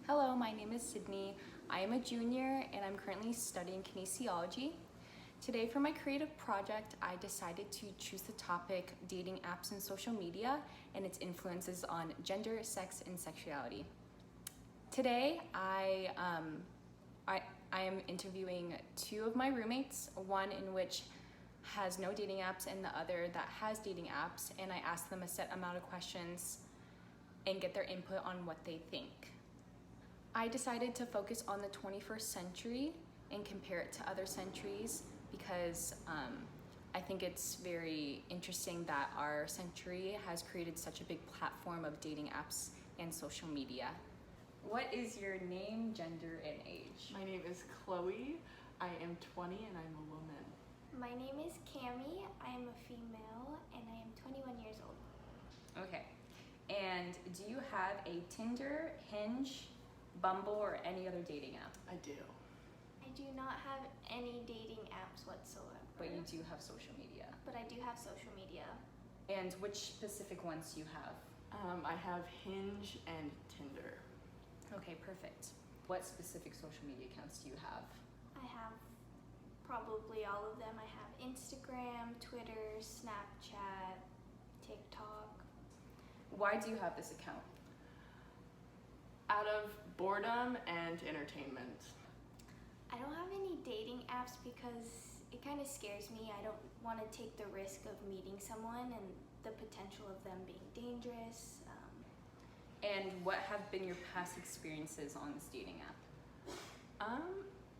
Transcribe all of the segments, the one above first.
Hello, my name is Sydney. I am a junior and I'm currently studying kinesiology. Today for my creative project, I decided to choose the topic dating apps and social media and its influences on gender, sex, and sexuality. Today, I am interviewing two of my roommates, one in which has no dating apps and the other that has dating apps, and I asked them a set amount of questions and get their input on what they think. I decided to focus on the 21st century and compare it to other centuries because I think it's very interesting that our century has created such a big platform of dating apps and social media. What is your name, gender, and age? My name is Chloe. I am 20 and I'm a woman. My name is Cami. I am a female and I am 21 years old. Okay. And do you have a Tinder, Hinge, Bumble, or any other dating app? I do. I do not have any dating apps whatsoever. But you do have social media. But I do have social media. And which specific ones do you have? I have Hinge and Tinder. Okay, perfect. What specific social media accounts do you have? I have probably all of them. I have Instagram, Twitter, Snapchat, TikTok. Why do you have this account? Out of boredom and entertainment. I don't have any dating apps because it kind of scares me. I don't want to take the risk of meeting someone and the potential of them being dangerous. And what have been your past experiences on this dating app?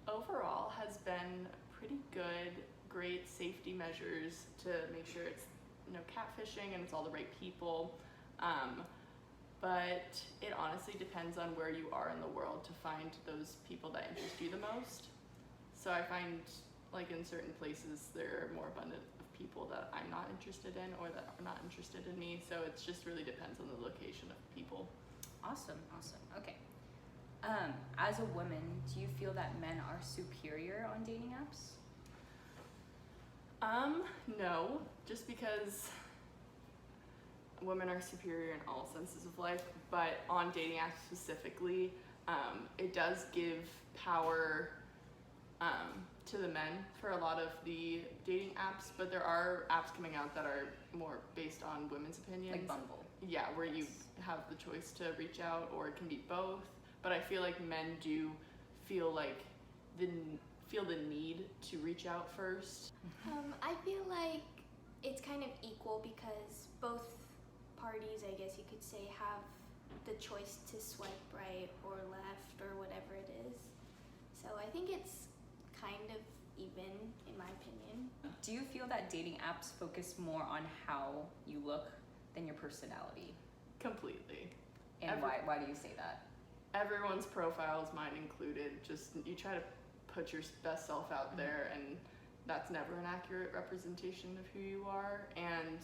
Overall has been pretty good, great safety measures to make sure it's no catfishing and it's all the right people. But it honestly depends on where you are in the world to find those people that interest you the most. So I find like in certain places there are more abundant of people that I'm not interested in or that are not interested in me. So it just really depends on the location of people. Awesome. Okay. As a woman, do you feel that men are superior on dating apps? No, just because women are superior in all senses of life, but on dating apps specifically, it does give power to the men for a lot of the dating apps, but there are apps coming out that are more based on women's opinions. Like Bumble. Yeah, where you have the choice to reach out, or it can be both. But I feel like men do feel like the need to reach out first. I feel like it's kind of equal because both parties, I guess you could say, have the choice to swipe right or left or whatever it is. So I think it's kind of even, in my opinion. Do you feel that dating apps focus more on how you look than your personality? Completely. And why do you say that? Everyone's profiles, mine included, just you try to put your best self out there, and that's never an accurate representation of who you are. And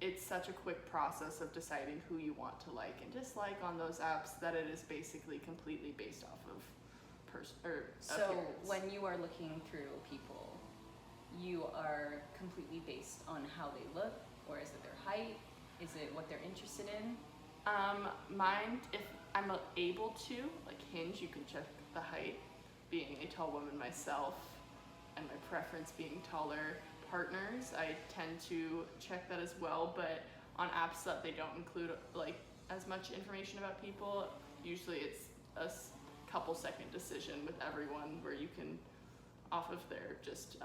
it's such a quick process of deciding who you want to like and dislike on those apps that it is basically completely based off of So appearance. when you are looking through people, you are completely based on how they look, or is it their height? Is it what they're interested in? Mine, if I'm able to, like Hinge, you can check the height. Being a tall woman myself, and my preference being taller partners, I tend to check that as well. But on apps that they don't include like as much information about people, usually it's a couple second decision with everyone where you can, off of their just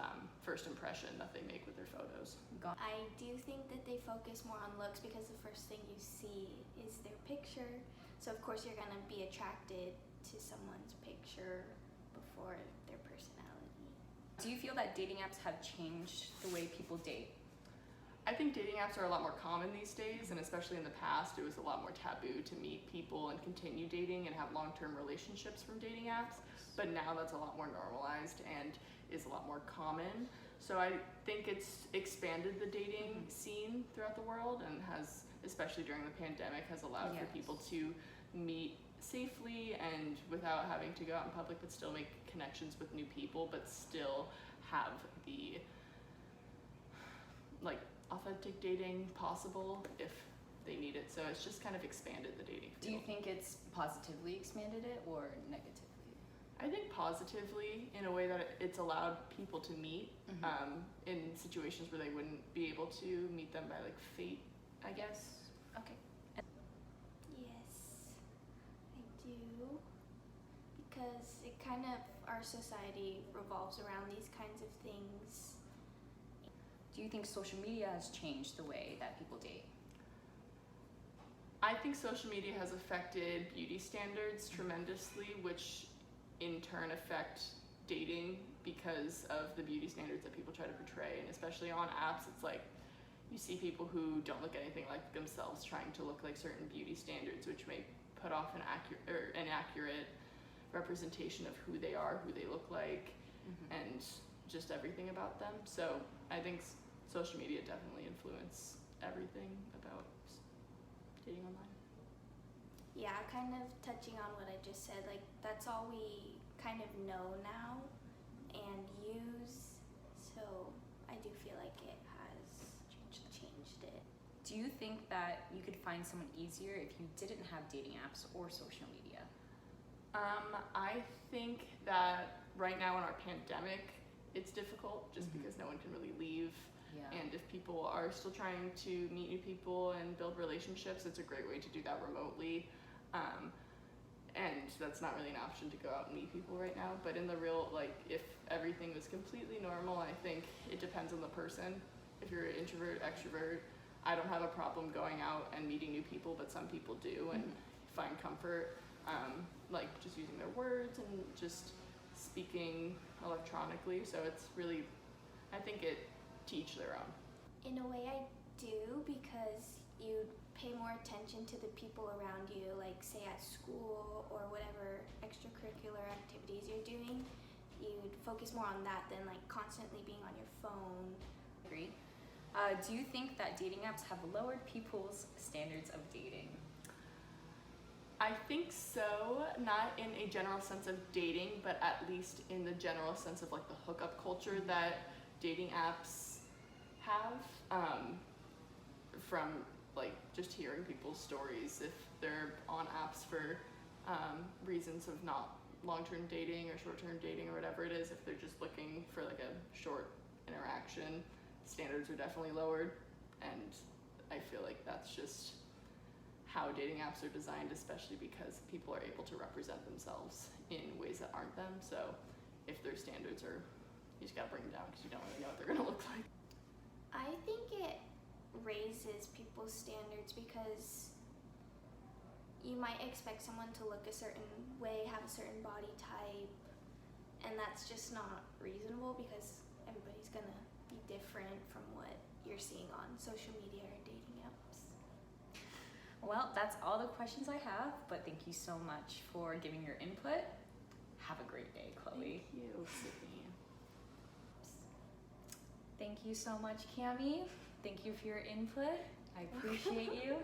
first impression that they make with their photos. I do think that they focus more on looks because the first thing you see is their picture. So of course you're gonna be attracted to someone's picture before their personality. Do you feel that dating apps have changed the way people date? I think dating apps are a lot more common these days, and especially in the past, it was a lot more taboo to meet people and continue dating and have long-term relationships from dating apps. But now that's a lot more normalized and is a lot more common. So I think it's expanded the dating scene throughout the world, and has, especially during the pandemic, has allowed for people to meet safely and without having to go out in public, but still make connections with new people, but still have the like authentic dating possible if they need it. So it's just kind of expanded the dating field. Do you think it's positively expanded it or negatively? I think positively, in a way that it's allowed people to meet in situations where they wouldn't be able to meet them by like fate, I guess. Okay. Yes, I do. Because it kind of, our society revolves around these kinds of things. Do you think social media has changed the way that people date? I think social media has affected beauty standards tremendously, which in turn affect dating because of the beauty standards that people try to portray. And especially on apps, it's like you see people who don't look anything like themselves trying to look like certain beauty standards, which may put off an inaccurate representation of who they are, who they look like, and just everything about them. So I think social media definitely influence everything about dating online. Yeah, kind of touching on what I just said, like that's all we kind of know now and use, so I do feel like it has changed it. Do you think that you could find someone easier if you didn't have dating apps or social media? I think that right now in our pandemic, it's difficult just because no one can really leave. Yeah. And if people are still trying to meet new people and build relationships, it's a great way to do that remotely. And that's not really an option to go out and meet people right now. But in the real, like, if everything was completely normal, I think it depends on the person. If you're an introvert, extrovert, I don't have a problem going out and meeting new people, but some people do and find comfort, like just using their words and just speaking electronically. So it's really, I think it to each their own. In a way I do, because you pay more attention to the people around you, like say at school or whatever extracurricular activities you're doing. You'd focus more on that than like constantly being on your phone. Agree. Do you think that dating apps have lowered people's standards of dating? I think so, not in a general sense of dating, but at least in the general sense of like the hookup culture that dating apps have. From like just hearing people's stories, if they're on apps for reasons of not long-term dating or short-term dating or whatever it is, if they're just looking for like a short interaction, standards are definitely lowered. And I feel like that's just how dating apps are designed, especially because people are able to represent themselves in ways that aren't them. So if their standards are, you just gotta bring them down because you don't really know what they're gonna look like. I think it raises people's standards because you might expect someone to look a certain way, have a certain body type, and that's just not reasonable because everybody's gonna be different from what you're seeing on social media or dating apps. Well, that's all the questions I have, but thank you so much for giving your input. Have a great day, Chloe. Thank you, Sydney. Thank you so much, Cami. Thank you for your input. I appreciate you.